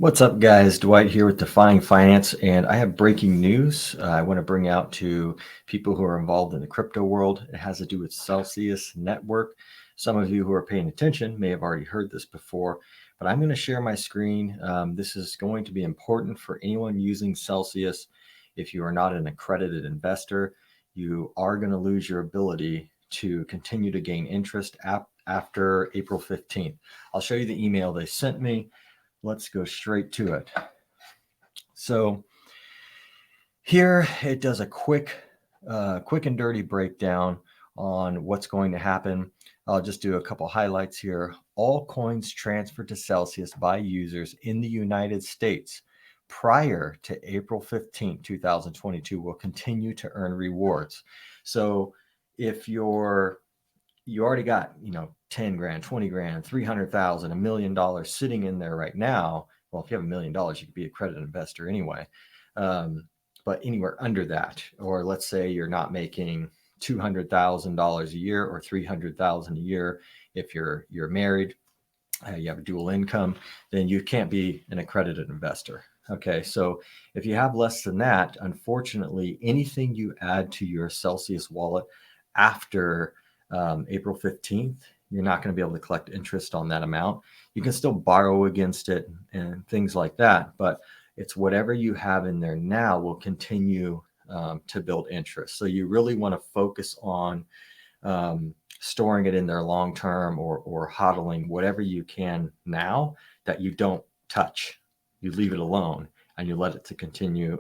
What's up, guys? Dwight here with Defying Finance, and I have breaking news I want to bring out to people who are involved in the crypto world. It has to do with Celsius.Network. Some of you who are paying attention may have already heard this before, but I'm going to share my screen. This is going to be important for anyone using Celsius. If you are not an accredited investor, you are going to lose your ability to continue to gain interest after April 15th. I'll show you the email they sent me. Let's go straight to it. So here it does a quick and dirty breakdown on what's going to happen. I'll just do a couple highlights here. All coins transferred to Celsius by users in the United States prior to April 15, 2022 will continue to earn rewards. So if you already got, 10 grand, 20 grand, 300,000, $1 million sitting in there right now. Well, if you have $1 million, you could be a accredited investor anyway. But anywhere under that, or let's say you're not making $200,000 a year or $300,000 a year. If you're married, you have a dual income, then you can't be an accredited investor. Okay, so if you have less than that, unfortunately, anything you add to your Celsius wallet after April 15th, you're not going to be able to collect interest on that amount. You can still borrow against it and things like that, but it's whatever you have in there now will continue to build interest. So you really want to focus on storing it in there long term or hodling whatever you can now that you don't touch. You leave it alone and you let it to continue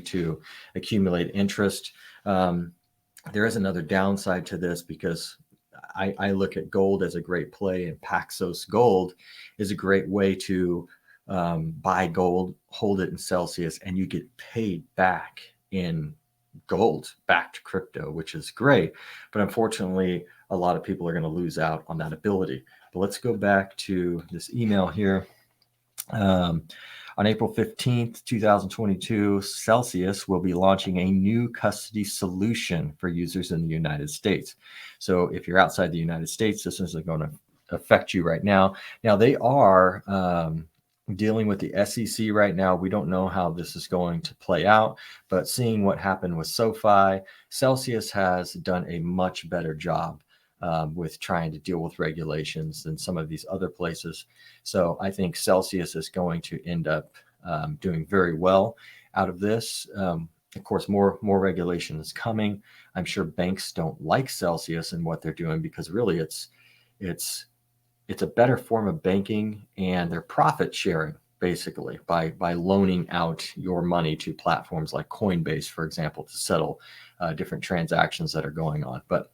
to accumulate interest. There is another downside to this because I look at gold as a great play, and Paxos Gold is a great way to buy gold, hold it in Celsius, and you get paid back in gold, back to crypto, which is great. But unfortunately, a lot of people are going to lose out on that ability. But let's go back to this email here. On April 15th, 2022, Celsius will be launching a new custody solution for users in the United States. So if you're outside the United States, this isn't going to affect you right now. Now, they are dealing with the SEC right now. We don't know how this is going to play out, but seeing what happened with SoFi, Celsius has done a much better job with trying to deal with regulations than some of these other places. So I think Celsius is going to end up doing very well out of this. Of course, more regulation is coming. I'm sure banks don't like Celsius and what they're doing because really it's a better form of banking, and they're profit sharing basically by loaning out your money to platforms like Coinbase, for example, to settle different transactions that are going on. But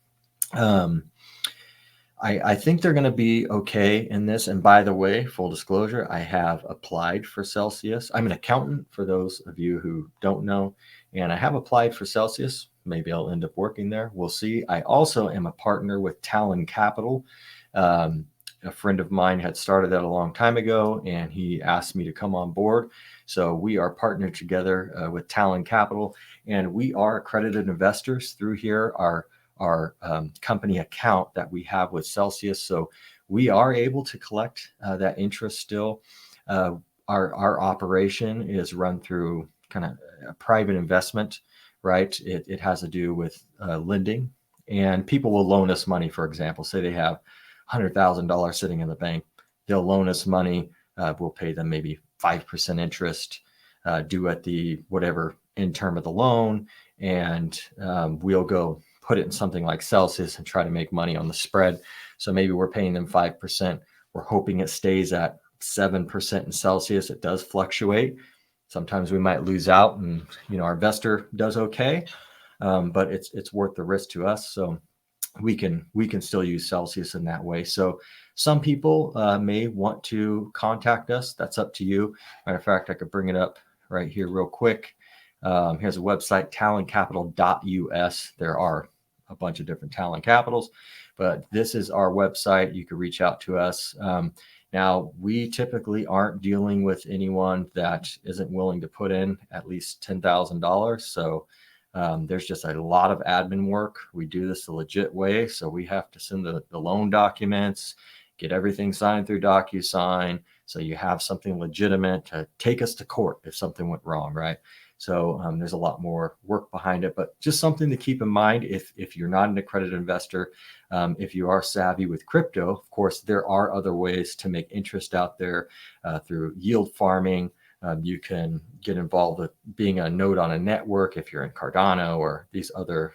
I think they're going to be okay in this. And by the way, full disclosure, I have applied for Celsius. I'm an accountant, for those of you who don't know, and I have applied for Celsius. Maybe I'll end up working there. We'll see. I also am a partner with Talon Capital. A friend of mine had started that a long time ago, and he asked me to come on board. So we are partnered together with Talon Capital, and we are accredited investors through here. Our company account that we have with Celsius. So we are able to collect that interest still. Our operation is run through kind of a private investment, right? It has to do with lending, and people will loan us money. For example, say they have $100,000 sitting in the bank. They'll loan us money. We'll pay them maybe 5% interest due at the whatever end term of the loan. And we'll go put it in something like Celsius and try to make money on the spread. So maybe we're paying them 5%. We're hoping it stays at 7% in Celsius. It does fluctuate. Sometimes we might lose out, and our investor does okay, but it's worth the risk to us. So we can still use Celsius in that way. So some people may want to contact us. That's up to you. Matter of fact, I could bring it up right here real quick. Here's a website, taloncapital.us. There are a bunch of different Talon Capitals, but this is our website. You can reach out to us. Now, we typically aren't dealing with anyone that isn't willing to put in at least $10,000. So there's just a lot of admin work. We do this the legit way. So we have to send the loan documents get everything signed through DocuSign, so you have something legitimate to take us to court if something went wrong, right? So there's a lot more work behind it, but just something to keep in mind if you're not an accredited investor. If you are savvy with crypto, of course, there are other ways to make interest out there through yield farming. You can get involved with being a node on a network if you're in Cardano or these other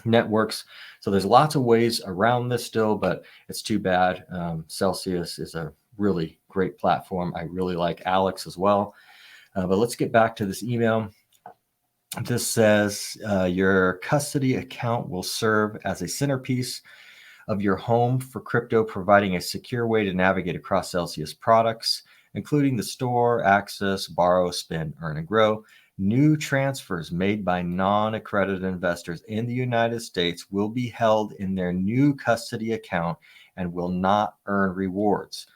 networks. So there's lots of ways around this still, but it's too bad. Celsius is a really great platform. I really like Alex as well. But let's get back to this email. This says your custody account will serve as a centerpiece of your home for crypto, providing a secure way to navigate across Celsius products, including the store, access, borrow, spend, earn, and grow. New transfers made by non-accredited investors in the United States will be held in their new custody account and will not earn rewards.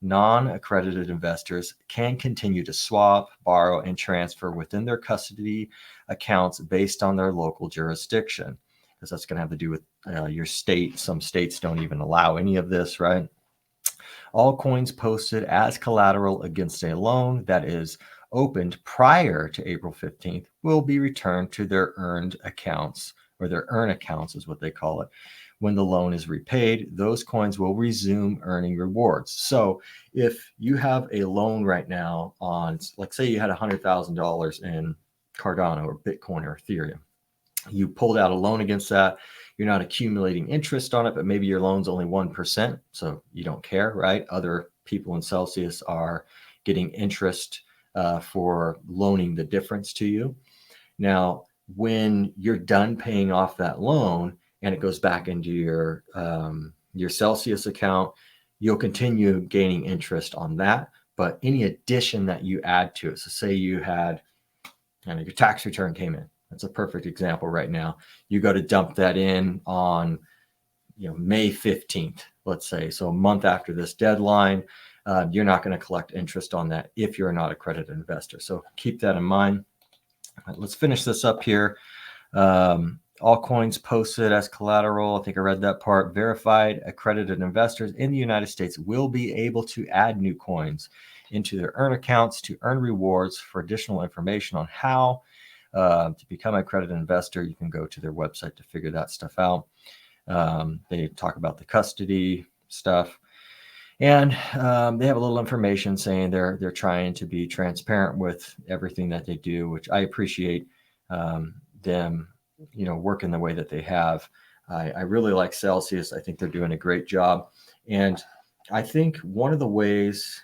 Non-accredited investors can continue to swap, borrow, and transfer within their custody accounts based on their local jurisdiction, because that's going to have to do with your state. Some states don't even allow any of this, right? All coins posted as collateral against a loan that is opened prior to April 15th will be returned to their earned accounts, or their earn accounts is what they call it. When the loan is repaid, those coins will resume earning rewards. So if you have a loan right now on, like say you had $100,000 in Cardano or Bitcoin or Ethereum, you pulled out a loan against that, you're not accumulating interest on it, but maybe your loan's only 1%, so you don't care, right? Other people in Celsius are getting interest for loaning the difference to you. Now, when you're done paying off that loan and it goes back into your Celsius account, you'll continue gaining interest on that. But any addition that you add to it, so say you had, your tax return came in. That's a perfect example right now. You go to dump that in on May 15th, let's say. So a month after this deadline, you're not going to collect interest on that if you're not an accredited investor. So keep that in mind. Let's finish this up here. All coins posted as collateral. I think I read that part. Verified accredited investors in the United States will be able to add new coins into their earn accounts to earn rewards. For additional information on how to become an accredited investor, you can go to their website to figure that stuff out. They talk about the custody stuff. And they have a little information saying they're trying to be transparent with everything that they do, which I appreciate them, working the way that they have. I really like Celsius. I think they're doing a great job. And I think one of the ways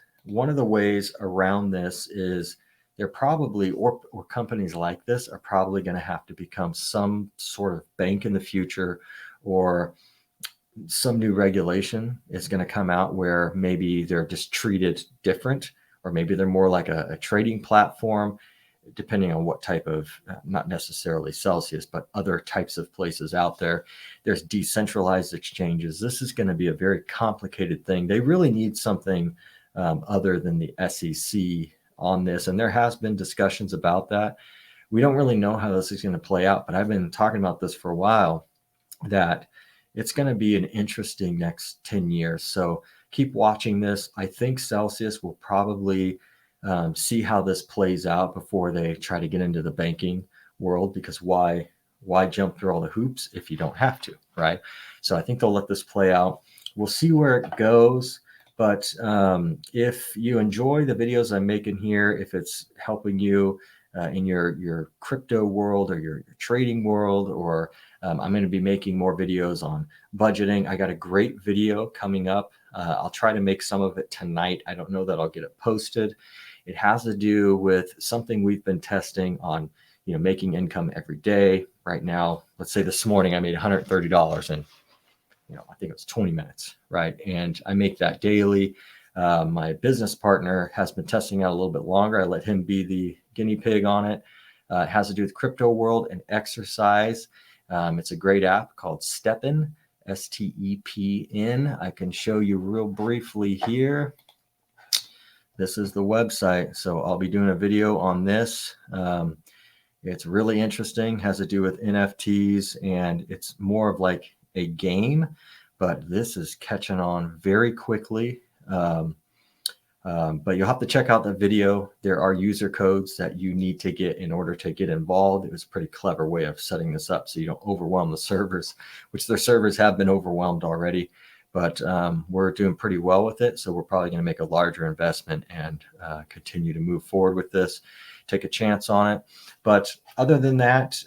around this is they're probably, or companies like this are probably going to have to become some sort of bank in the future, or some new regulation is going to come out where maybe they're just treated different, or maybe they're more like a trading platform, depending on what type of, not necessarily Celsius, but other types of places out there. There's decentralized exchanges. This is going to be a very complicated thing. They really need something other than the SEC on this. And there has been discussions about that. We don't really know how this is going to play out, but I've been talking about this for a while, that it's going to be an interesting next 10 years. So keep watching this. I think Celsius will probably see how this plays out before they try to get into the banking world, because why jump through all the hoops if you don't have to, right? So I think they'll let this play out. We'll see where it goes. But if you enjoy the videos I'm making here, if it's helping you in your crypto world or your trading world, or I'm going to be making more videos on budgeting. I got a great video coming up. I'll try to make some of it tonight. I don't know that I'll get it posted. It has to do with something we've been testing on, making income every day. Right now, let's say this morning I made $130 in, I think it was 20 minutes, right? And I make that daily. My business partner has been testing out a little bit longer. I let him be the guinea pig on it. It has to do with crypto world and exercise. It's a great app called Stepn, STEPN. I can show you real briefly here. This is the website. So I'll be doing a video on this. It's really interesting, has to do with NFTs, and it's more of like a game, but this is catching on very quickly. But you'll have to check out that video. There are user codes that you need to get in order to get involved. It was a pretty clever way of setting this up so you don't overwhelm the servers, which their servers have been overwhelmed already. But we're doing pretty well with it. So we're probably going to make a larger investment and continue to move forward with this, take a chance on it. But other than that,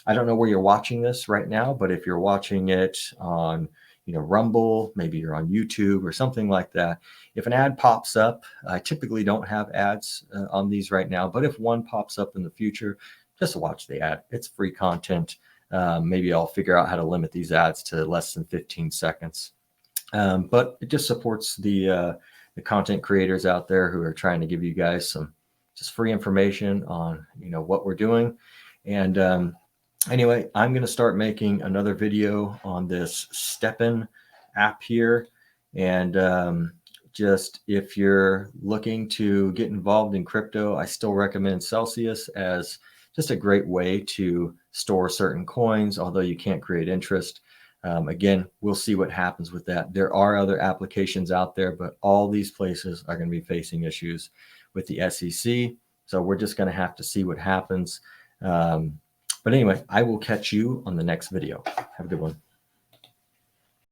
I don't know where you're watching this right now, but if you're watching it on Rumble, maybe you're on YouTube or something like that. If an ad pops up, I typically don't have ads on these right now, but if one pops up in the future, just watch the ad. It's free content. Maybe I'll figure out how to limit these ads to less than 15 seconds. But it just supports the content creators out there who are trying to give you guys some just free information on what we're doing. And anyway, I'm going to start making another video on this STEPN app here. And just if you're looking to get involved in crypto, I still recommend Celsius as just a great way to store certain coins, although you can't create interest. Again, we'll see what happens with that. There are other applications out there, but all these places are going to be facing issues with the SEC. So we're just going to have to see what happens. But anyway, I will catch you on the next video. Have a good one.